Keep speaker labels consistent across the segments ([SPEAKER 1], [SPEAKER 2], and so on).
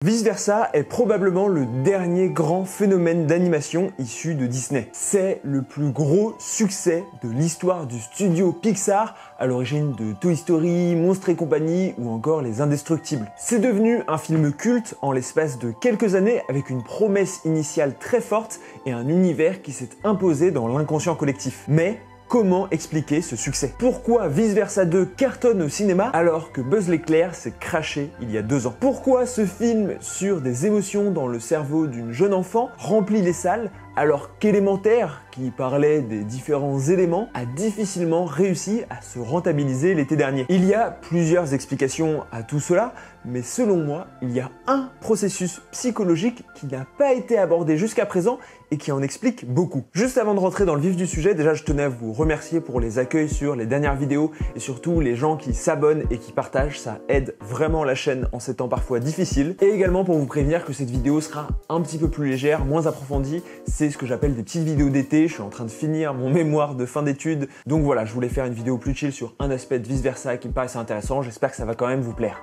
[SPEAKER 1] Vice Versa est probablement le dernier grand phénomène d'animation issu de Disney. C'est le plus gros succès de l'histoire du studio Pixar, à l'origine de Toy Story, Monstres et compagnie ou encore Les Indestructibles. C'est devenu un film culte en l'espace de quelques années avec une promesse initiale très forte et un univers qui s'est imposé dans l'inconscient collectif. Mais comment expliquer ce succès? Pourquoi Vice Versa 2 cartonne au cinéma alors que Buzz l'éclair s'est craché il y a 2 ans? Pourquoi ce film sur des émotions dans le cerveau d'une jeune enfant remplit les salles alors qu'Élémentaire, qui parlait des différents éléments, a difficilement réussi à se rentabiliser l'été dernier? Il y a plusieurs explications à tout cela, mais selon moi, il y a un processus psychologique qui n'a pas été abordé jusqu'à présent et qui en explique beaucoup. Juste avant de rentrer dans le vif du sujet, déjà je tenais à vous remercier pour les accueils sur les dernières vidéos et surtout les gens qui s'abonnent et qui partagent, ça aide vraiment la chaîne en ces temps parfois difficiles. Et également pour vous prévenir que cette vidéo sera un petit peu plus légère, moins approfondie. C'est ce que j'appelle des petites vidéos d'été, je suis en train de finir mon mémoire de fin d'études. Donc voilà, je voulais faire une vidéo plus chill sur un aspect de Vice Versa qui me paraissait intéressant, j'espère que ça va quand même vous plaire.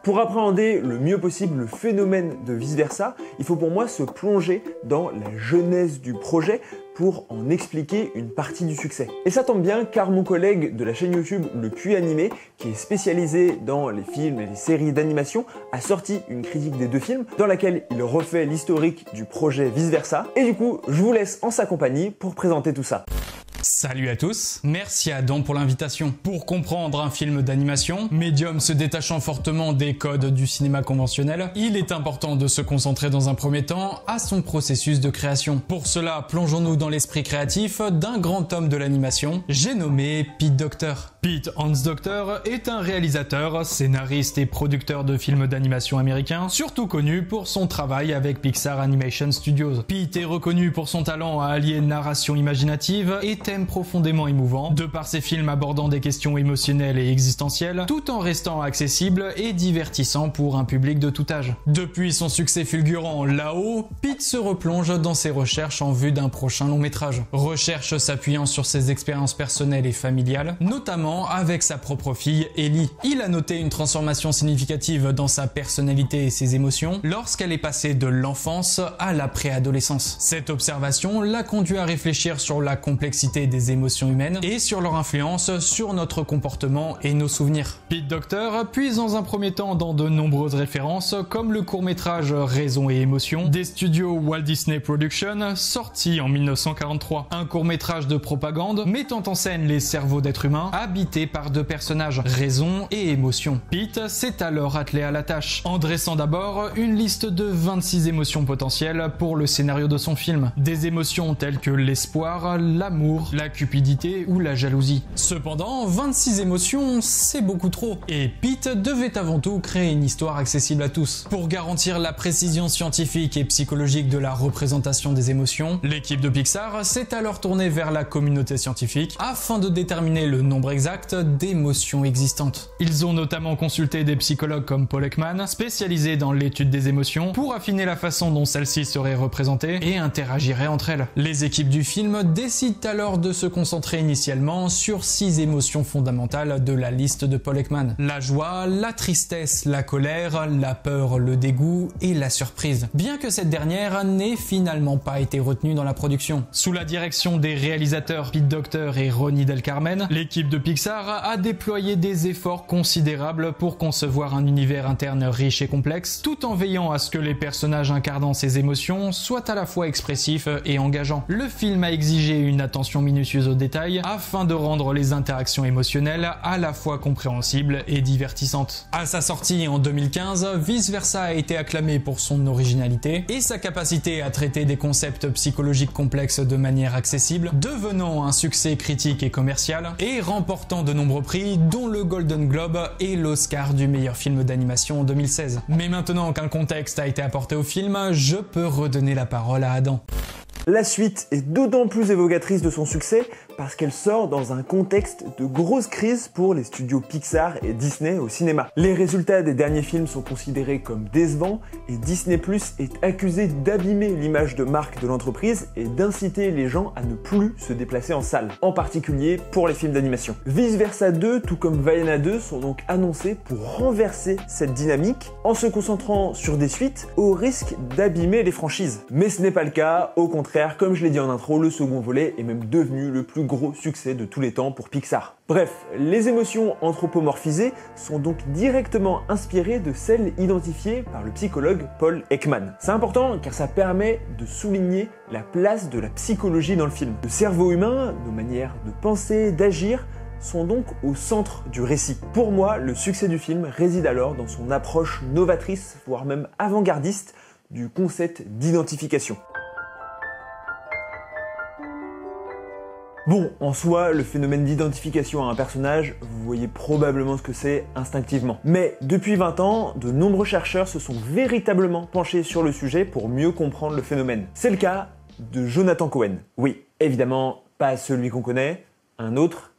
[SPEAKER 1] Pour appréhender le mieux possible le phénomène de Vice Versa, il faut pour moi se plonger dans la genèse du projet pour en expliquer une partie du succès. Et ça tombe bien car mon collègue de la chaîne YouTube Le Puy Animé, qui est spécialisé dans les films et les séries d'animation, a sorti une critique des 2 films dans laquelle il refait l'historique du projet Vice Versa. Et du coup, je vous laisse en sa compagnie pour présenter tout ça.
[SPEAKER 2] Salut à tous, merci à Adam pour l'invitation. Pour comprendre un film d'animation, médium se détachant fortement des codes du cinéma conventionnel, il est important de se concentrer dans un premier temps à son processus de création. Pour cela, plongeons-nous dans l'esprit créatif d'un grand homme de l'animation, j'ai nommé Pete Docter. Pete Hans Docter est un réalisateur, scénariste et producteur de films d'animation américains, surtout connu pour son travail avec Pixar Animation Studios. Pete est reconnu pour son talent à allier narration imaginative et thèmes profondément émouvants, de par ses films abordant des questions émotionnelles et existentielles, tout en restant accessible et divertissant pour un public de tout âge. Depuis son succès fulgurant là-haut, Pete se replonge dans ses recherches en vue d'un prochain long métrage. Recherches s'appuyant sur ses expériences personnelles et familiales, notamment avec sa propre fille, Ellie. Il a noté une transformation significative dans sa personnalité et ses émotions lorsqu'elle est passée de l'enfance à la préadolescence. Cette observation l'a conduit à réfléchir sur la complexité des émotions humaines et sur leur influence sur notre comportement et nos souvenirs. Pete Docter puise dans un premier temps dans de nombreuses références comme le court-métrage Raison et émotion des studios Walt Disney Productions sorti en 1943. Un court-métrage de propagande mettant en scène les cerveaux d'êtres humains habités par 2 personnages, raison et émotion. Pete s'est alors attelé à la tâche, en dressant d'abord une liste de 26 émotions potentielles pour le scénario de son film. Des émotions telles que l'espoir, l'amour, la cupidité ou la jalousie. Cependant, 26 émotions, c'est beaucoup trop. Et Pete devait avant tout créer une histoire accessible à tous. Pour garantir la précision scientifique et psychologique de la représentation des émotions, l'équipe de Pixar s'est alors tournée vers la communauté scientifique afin de déterminer le nombre exact d'émotions existantes. Ils ont notamment consulté des psychologues comme Paul Ekman, spécialisés dans l'étude des émotions, pour affiner la façon dont celles-ci seraient représentées et interagiraient entre elles. Les équipes du film décident alors de se concentrer initialement sur 6 émotions fondamentales de la liste de Paul Ekman. La joie, la tristesse, la colère, la peur, le dégoût et la surprise. Bien que cette dernière n'ait finalement pas été retenue dans la production. Sous la direction des réalisateurs Pete Docter et Ronnie Del Carmen, l'équipe de Pixar a déployé des efforts considérables pour concevoir un univers interne riche et complexe, tout en veillant à ce que les personnages incarnant ces émotions soient à la fois expressifs et engageants. Le film a exigé une attention minutieuse aux détails afin de rendre les interactions émotionnelles à la fois compréhensibles et divertissantes. À sa sortie en 2015, Vice Versa a été acclamé pour son originalité et sa capacité à traiter des concepts psychologiques complexes de manière accessible, devenant un succès critique et commercial et remportant de nombreux prix, dont le Golden Globe et l'Oscar du meilleur film d'animation en 2016. Mais maintenant qu'un contexte a été apporté au film, je peux redonner la parole à Adam.
[SPEAKER 1] La suite est d'autant plus évocatrice de son succès parce qu'elle sort dans un contexte de grosse crise pour les studios Pixar et Disney au cinéma. Les résultats des derniers films sont considérés comme décevants et Disney Plus est accusé d'abîmer l'image de marque de l'entreprise et d'inciter les gens à ne plus se déplacer en salle, en particulier pour les films d'animation. Vice Versa 2, tout comme Vaiana 2, sont donc annoncés pour renverser cette dynamique en se concentrant sur des suites au risque d'abîmer les franchises. Mais ce n'est pas le cas, au contraire, comme je l'ai dit en intro, le second volet est même devenu le plus gros succès de tous les temps pour Pixar. Bref, les émotions anthropomorphisées sont donc directement inspirées de celles identifiées par le psychologue Paul Ekman. C'est important car ça permet de souligner la place de la psychologie dans le film. Le cerveau humain, nos manières de penser, d'agir, sont donc au centre du récit. Pour moi, le succès du film réside alors dans son approche novatrice, voire même avant-gardiste, du concept d'identification. Bon, en soi, le phénomène d'identification à un personnage, vous voyez probablement ce que c'est instinctivement. Mais depuis 20 ans, de nombreux chercheurs se sont véritablement penchés sur le sujet pour mieux comprendre le phénomène. C'est le cas de Jonathan Cohen. Oui, évidemment, pas celui qu'on connaît, un autre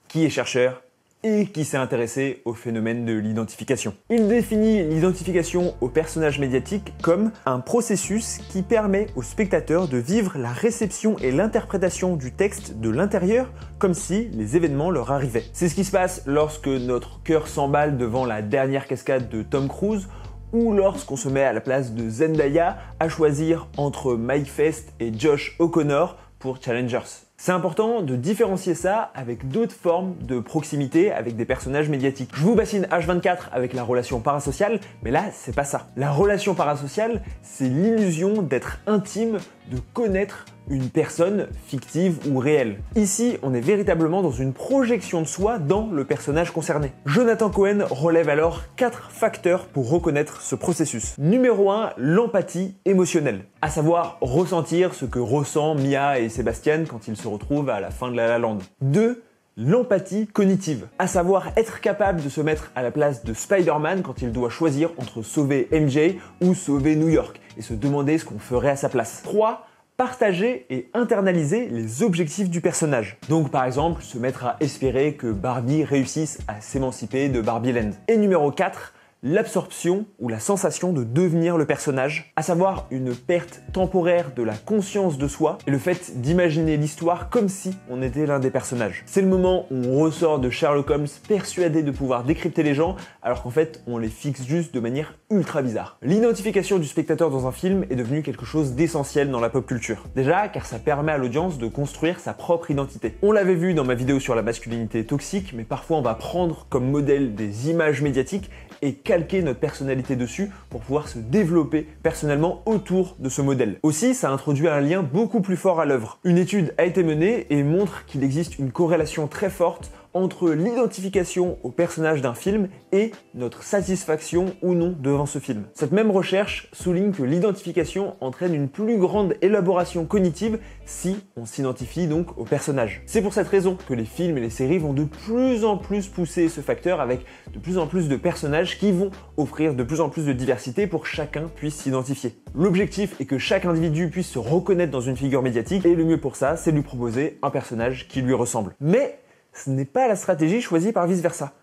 [SPEAKER 1] qui est chercheur et qui s'est intéressé au phénomène de l'identification. Il définit l'identification au personnage médiatique comme un processus qui permet au spectateur de vivre la réception et l'interprétation du texte de l'intérieur comme si les événements leur arrivaient. C'est ce qui se passe lorsque notre cœur s'emballe devant la dernière cascade de Tom Cruise ou lorsqu'on se met à la place de Zendaya à choisir entre Mike Fest et Josh O'Connor pour Challengers. C'est important de différencier ça avec d'autres formes de proximité avec des personnages médiatiques. Je vous bassine H24 avec la relation parasociale, mais là, c'est pas ça. La relation parasociale, c'est l'illusion d'être intime, de connaître une personne fictive ou réelle. Ici, on est véritablement dans une projection de soi dans le personnage concerné. Jonathan Cohen relève alors 4 facteurs pour reconnaître ce processus. Numéro 1, l'empathie émotionnelle, à savoir ressentir ce que ressent Mia et Sébastien quand ils se retrouvent à la fin de La La Land. 2, l'empathie cognitive, à savoir être capable de se mettre à la place de Spider-Man quand il doit choisir entre sauver MJ ou sauver New York et se demander ce qu'on ferait à sa place. 3, partager et internaliser les objectifs du personnage. Donc par exemple, se mettre à espérer que Barbie réussisse à s'émanciper de Barbie Land. Et numéro 4, l'absorption ou la sensation de devenir le personnage, à savoir une perte temporaire de la conscience de soi et le fait d'imaginer l'histoire comme si on était l'un des personnages. C'est le moment où on ressort de Sherlock Holmes persuadé de pouvoir décrypter les gens alors qu'en fait on les fixe juste de manière ultra bizarre. L'identification du spectateur dans un film est devenue quelque chose d'essentiel dans la pop culture. Déjà car ça permet à l'audience de construire sa propre identité. On l'avait vu dans ma vidéo sur la masculinité toxique, mais parfois on va prendre comme modèle des images médiatiques et calquer notre personnalité dessus pour pouvoir se développer personnellement autour de ce modèle. Aussi, ça introduit un lien beaucoup plus fort à l'œuvre. Une étude a été menée et montre qu'il existe une corrélation très forte entre l'identification au personnage d'un film et notre satisfaction ou non devant ce film. Cette même recherche souligne que l'identification entraîne une plus grande élaboration cognitive si on s'identifie donc au personnage. C'est pour cette raison que les films et les séries vont de plus en plus pousser ce facteur avec de plus en plus de personnages qui vont offrir de plus en plus de diversité pour que chacun puisse s'identifier. L'objectif est que chaque individu puisse se reconnaître dans une figure médiatique et le mieux pour ça, c'est de lui proposer un personnage qui lui ressemble. Mais ce n'est pas la stratégie choisie par Vice Versa.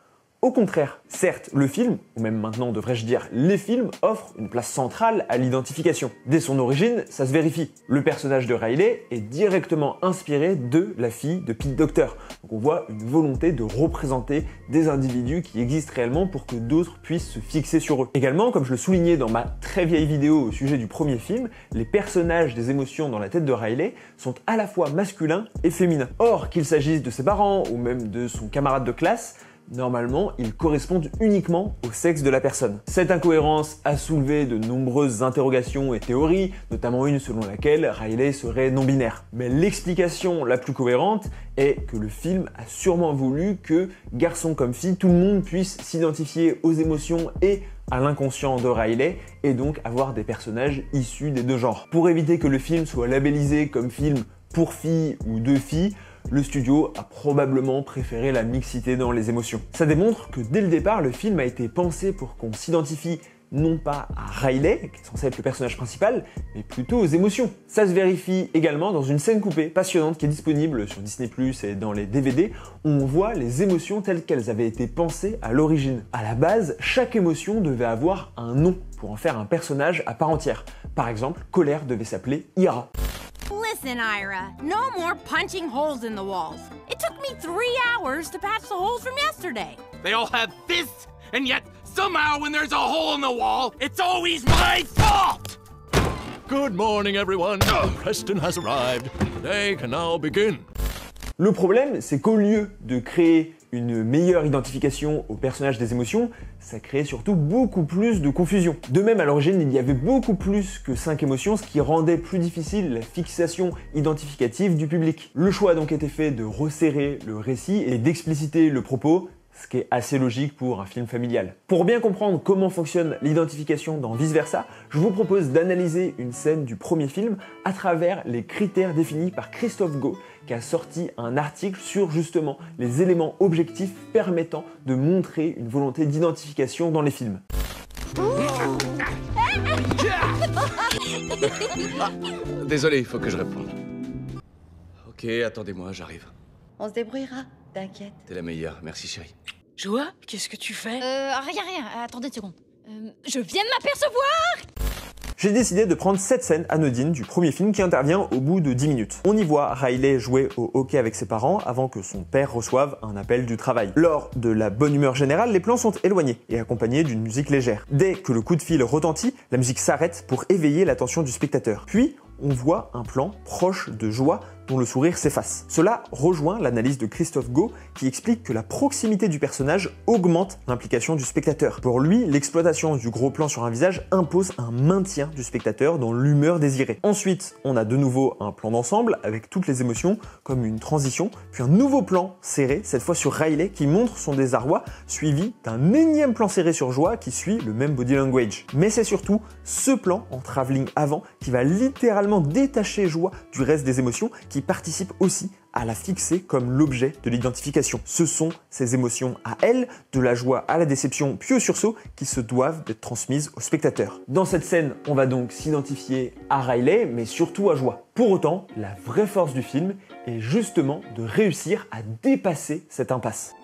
[SPEAKER 1] Au contraire, certes, le film, ou même maintenant devrais-je dire les films, offrent une place centrale à l'identification. Dès son origine, ça se vérifie. Le personnage de Riley est directement inspiré de la fille de Pete Docter. Donc on voit une volonté de représenter des individus qui existent réellement pour que d'autres puissent se fixer sur eux. Également, comme je le soulignais dans ma très vieille vidéo au sujet du premier film, les personnages des émotions dans la tête de Riley sont à la fois masculins et féminins. Or, qu'il s'agisse de ses parents ou même de son camarade de classe, normalement, ils correspondent uniquement au sexe de la personne. Cette incohérence a soulevé de nombreuses interrogations et théories, notamment une selon laquelle Riley serait non-binaire. Mais l'explication la plus cohérente est que le film a sûrement voulu que, garçon comme fille, tout le monde puisse s'identifier aux émotions et à l'inconscient de Riley et donc avoir des personnages issus des deux genres. Pour éviter que le film soit labellisé comme film pour filles ou de filles, le studio a probablement préféré la mixité dans les émotions. Ça démontre que dès le départ, le film a été pensé pour qu'on s'identifie non pas à Riley, qui est censé être le personnage principal, mais plutôt aux émotions. Ça se vérifie également dans une scène coupée passionnante qui est disponible sur Disney+ et dans les DVD, où on voit les émotions telles qu'elles avaient été pensées à l'origine. À la base, chaque émotion devait avoir un nom pour en faire un personnage à part entière. Par exemple, colère devait s'appeler Ira.
[SPEAKER 3] Listen, Ira, no more punching holes in the walls. It took me 3 hours to patch the holes from yesterday.
[SPEAKER 4] They all have fists, and yet somehow when there's a hole in the wall, it's always my fault!
[SPEAKER 5] Good morning, everyone. Preston has arrived. The day can now begin.
[SPEAKER 1] Le problème, c'est qu'au lieu de créer une meilleure identification au personnage des émotions, ça créait surtout beaucoup plus de confusion. De même, à l'origine, il y avait beaucoup plus que 5 émotions, ce qui rendait plus difficile la fixation identificative du public. Le choix a donc été fait de resserrer le récit et d'expliciter le propos, ce qui est assez logique pour un film familial. Pour bien comprendre comment fonctionne l'identification dans Vice Versa, je vous propose d'analyser une scène du premier film à travers les critères définis par Christophe Gau, qui a sorti un article sur justement les éléments objectifs permettant de montrer une volonté d'identification dans les films.
[SPEAKER 5] Désolé, il faut que je réponde. Ok, attendez-moi, j'arrive.
[SPEAKER 6] On se débrouillera, t'inquiète.
[SPEAKER 5] T'es la meilleure, merci chérie.
[SPEAKER 7] Joa, qu'est-ce que tu fais?
[SPEAKER 8] Rien, attendez une seconde. Je viens de m'apercevoir!
[SPEAKER 1] J'ai décidé de prendre cette scène anodine du premier film qui intervient au bout de 10 minutes. On y voit Riley jouer au hockey avec ses parents avant que son père reçoive un appel du travail. Lors de la bonne humeur générale, les plans sont éloignés et accompagnés d'une musique légère. Dès que le coup de fil retentit, la musique s'arrête pour éveiller l'attention du spectateur. Puis, on voit un plan proche de Joa dont le sourire s'efface. Cela rejoint l'analyse de Christophe Gau qui explique que la proximité du personnage augmente l'implication du spectateur. Pour lui, l'exploitation du gros plan sur un visage impose un maintien du spectateur dans l'humeur désirée. Ensuite, on a de nouveau un plan d'ensemble avec toutes les émotions comme une transition, puis un nouveau plan serré, cette fois sur Riley qui montre son désarroi, suivi d'un énième plan serré sur Joa qui suit le même body language. Mais c'est surtout ce plan en travelling avant qui va littéralement détacher Joa du reste des émotions qui participent aussi à la fixer comme l'objet de l'identification. Ce sont ces émotions à elle, de la joie à la déception puis au sursaut, qui se doivent d'être transmises au spectateur. Dans cette scène, on va donc s'identifier à Riley, mais surtout à Joa. Pour autant, la vraie force du film est justement de réussir à dépasser cette impasse.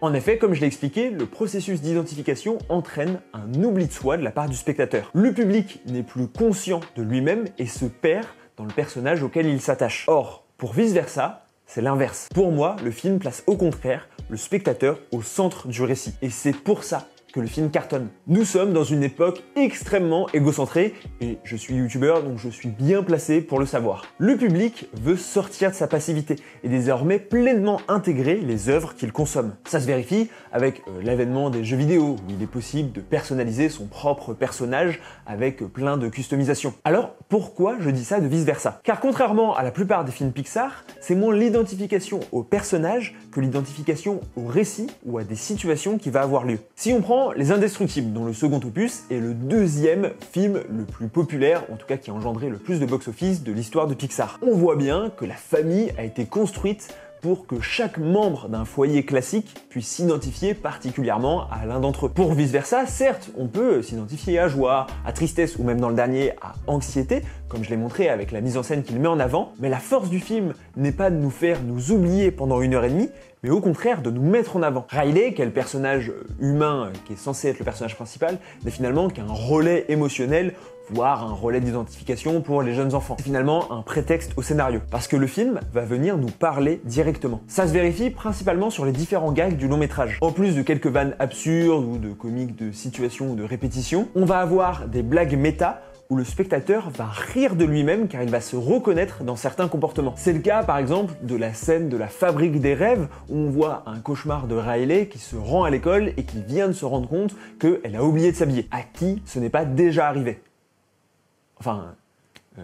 [SPEAKER 1] En effet, comme je l'ai expliqué, le processus d'identification entraîne un oubli de soi de la part du spectateur. Le public n'est plus conscient de lui-même et se perd dans le personnage auquel il s'attache. Or, pour Vice Versa, c'est l'inverse. Pour moi, le film place au contraire le spectateur au centre du récit. Et c'est pour ça que le film cartonne. Nous sommes dans une époque extrêmement égocentrée et je suis youtubeur donc je suis bien placé pour le savoir. Le public veut sortir de sa passivité et désormais pleinement intégrer les œuvres qu'il consomme. Ça se vérifie avec l'avènement des jeux vidéo où il est possible de personnaliser son propre personnage avec plein de customisation. Alors pourquoi je dis ça de Vice Versa? Car contrairement à la plupart des films Pixar, c'est moins l'identification au personnage que l'identification au récit ou à des situations qui va avoir lieu. Si on prend Les Indestructibles, dont le second opus est le deuxième film le plus populaire, en tout cas qui a engendré le plus de box-office de l'histoire de Pixar. On voit bien que la famille a été construite pour que chaque membre d'un foyer classique puisse s'identifier particulièrement à l'un d'entre eux. Pour Vice Versa, certes, on peut s'identifier à joie, à tristesse ou même dans le dernier à anxiété, comme je l'ai montré avec la mise en scène qu'il met en avant, mais la force du film n'est pas de nous faire nous oublier pendant 1h30, mais au contraire de nous mettre en avant. Riley, qui est le personnage humain qui est censé être le personnage principal, n'est finalement qu'un relais émotionnel, voire un relais d'identification pour les jeunes enfants. C'est finalement un prétexte au scénario, parce que le film va venir nous parler directement. Ça se vérifie principalement sur les différents gags du long métrage. En plus de quelques vannes absurdes ou de comiques de situation ou de répétition, on va avoir des blagues méta où le spectateur va rire de lui-même car il va se reconnaître dans certains comportements. C'est le cas par exemple de la scène de la fabrique des rêves où on voit un cauchemar de Riley qui se rend à l'école et qui vient de se rendre compte qu'elle a oublié de s'habiller. À qui ce n'est pas déjà arrivé? Enfin,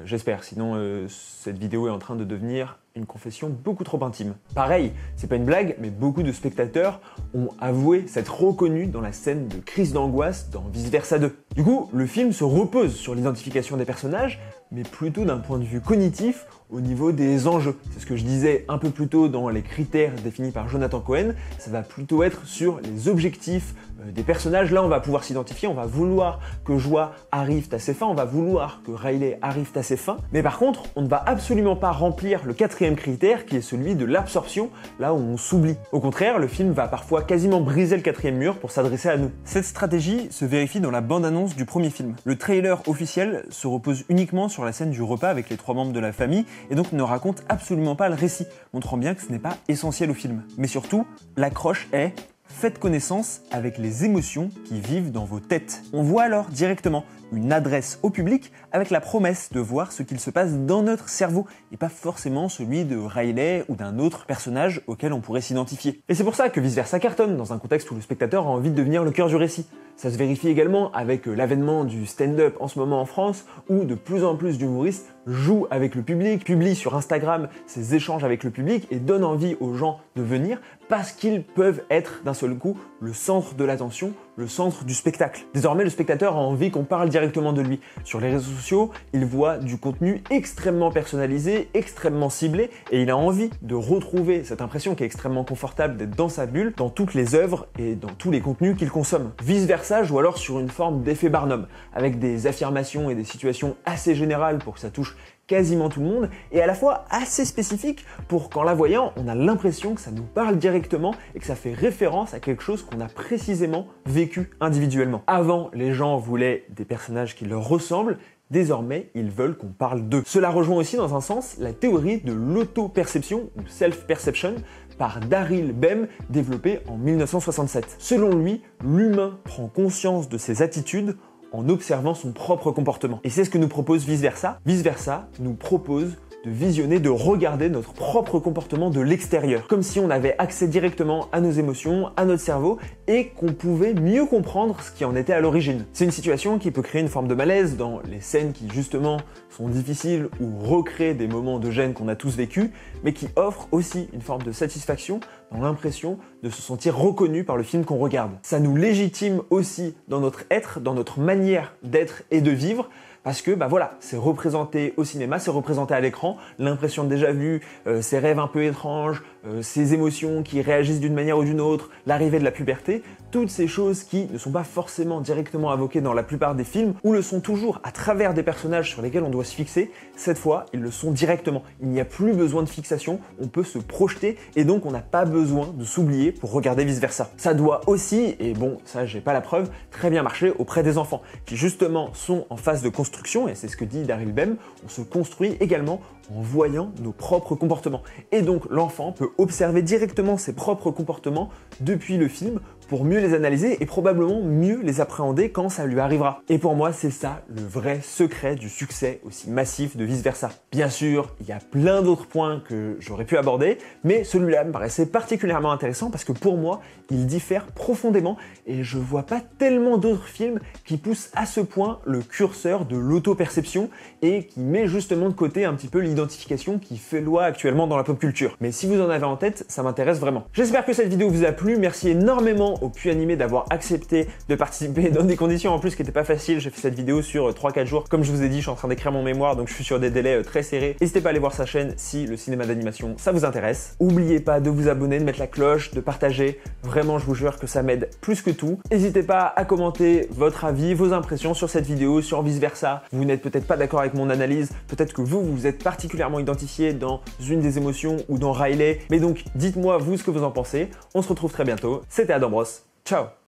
[SPEAKER 1] j'espère, sinon cette vidéo est en train de devenir une confession beaucoup trop intime. Pareil, c'est pas une blague, mais beaucoup de spectateurs ont avoué s'être reconnus dans la scène de crise d'angoisse dans Vice Versa 2. Du coup, le film se repose sur l'identification des personnages, mais plutôt d'un point de vue cognitif au niveau des enjeux. C'est ce que je disais un peu plus tôt dans les critères définis par Jonathan Cohen, ça va plutôt être sur les objectifs des personnages. Là, on va pouvoir s'identifier, on va vouloir que Joie arrive à ses fins, on va vouloir que Riley arrive à ses fins, mais par contre, on ne va absolument pas remplir le quatrième critère qui est celui de l'absorption, là où on s'oublie. Au contraire, le film va parfois quasiment briser le quatrième mur pour s'adresser à nous. Cette stratégie se vérifie dans la bande-annonce du premier film. Le trailer officiel se repose uniquement sur la scène du repas avec les 3 membres de la famille et donc ne raconte absolument pas le récit, montrant bien que ce n'est pas essentiel au film. Mais surtout, l'accroche est « Faites connaissance avec les émotions qui vivent dans vos têtes ». On voit alors directement une adresse au public avec la promesse de voir ce qu'il se passe dans notre cerveau et pas forcément celui de Riley ou d'un autre personnage auquel on pourrait s'identifier. Et c'est pour ça que Vice Versa cartonne dans un contexte où le spectateur a envie de devenir le cœur du récit. Ça se vérifie également avec l'avènement du stand-up en ce moment en France où de plus en plus d'humoristes jouent avec le public, publient sur Instagram ces échanges avec le public et donnent envie aux gens de venir parce qu'ils peuvent être d'un seul coup le centre de l'attention, le centre du spectacle. Désormais, le spectateur a envie qu'on parle directement de lui. Sur les réseaux sociaux, il voit du contenu extrêmement personnalisé, extrêmement ciblé, et il a envie de retrouver cette impression qui est extrêmement confortable d'être dans sa bulle, dans toutes les œuvres et dans tous les contenus qu'il consomme. Vice versa, joue alors sur une forme d'effet Barnum, avec des affirmations et des situations assez générales pour que ça touche quasiment tout le monde, et à la fois assez spécifique pour qu'en la voyant, on a l'impression que ça nous parle directement et que ça fait référence à quelque chose qu'on a précisément vécu individuellement. Avant, les gens voulaient des personnages qui leur ressemblent, désormais, ils veulent qu'on parle d'eux. Cela rejoint aussi dans un sens la théorie de l'auto-perception ou self-perception par Daryl Bem, développée en 1967. Selon lui, l'humain prend conscience de ses attitudes en observant son propre comportement. Et c'est ce que nous propose Vice Versa. Vice Versa nous propose de visionner, de regarder notre propre comportement de l'extérieur, comme si on avait accès directement à nos émotions, à notre cerveau, et qu'on pouvait mieux comprendre ce qui en était à l'origine. C'est une situation qui peut créer une forme de malaise dans les scènes qui justement sont difficiles ou recréent des moments de gêne qu'on a tous vécu, mais qui offre aussi une forme de satisfaction dans l'impression de se sentir reconnu par le film qu'on regarde. Ça nous légitime aussi dans notre être, dans notre manière d'être et de vivre, parce que voilà, c'est représenté au cinéma, c'est représenté à l'écran, l'impression de déjà vu, ces rêves un peu étranges, ces émotions qui réagissent d'une manière ou d'une autre, l'arrivée de la puberté, toutes ces choses qui ne sont pas forcément directement invoquées dans la plupart des films, ou le sont toujours à travers des personnages sur lesquels on doit se fixer, cette fois, ils le sont directement. Il n'y a plus besoin de fixation, on peut se projeter, et donc on n'a pas besoin de s'oublier pour regarder Vice Versa. Ça doit aussi, et bon, ça j'ai pas la preuve, très bien marcher auprès des enfants, qui justement sont en phase de construction, et c'est ce que dit Daryl Bem, on se construit également en voyant nos propres comportements. Et donc l'enfant peut observer directement ses propres comportements depuis le film pour mieux les analyser et probablement mieux les appréhender quand ça lui arrivera. Et pour moi, c'est ça le vrai secret du succès aussi massif de Vice Versa. Bien sûr, il y a plein d'autres points que j'aurais pu aborder, mais celui-là me paraissait particulièrement intéressant parce que pour moi, il diffère profondément et je vois pas tellement d'autres films qui poussent à ce point le curseur de l'auto-perception et qui met justement de côté un petit peu l'identification qui fait loi actuellement dans la pop culture. Mais si vous en avez en tête, ça m'intéresse vraiment. J'espère que cette vidéo vous a plu, merci énormément au Puits Animé d'avoir accepté de participer dans des conditions en plus qui n'étaient pas faciles. J'ai fait cette vidéo sur 3-4 jours. Comme je vous ai dit, je suis en train d'écrire mon mémoire, donc je suis sur des délais très serrés. N'hésitez pas à aller voir sa chaîne si le cinéma d'animation, ça vous intéresse. N'oubliez pas de vous abonner, de mettre la cloche, de partager. Vraiment, je vous jure que ça m'aide plus que tout. N'hésitez pas à commenter votre avis, vos impressions sur cette vidéo, sur Vice Versa. Vous n'êtes peut-être pas d'accord avec mon analyse, peut-être que vous êtes particulièrement identifié dans une des émotions ou dans Riley. Mais donc, dites-moi vous ce que vous en pensez. On se retrouve très bientôt. C'était Adam Bros. Ciao!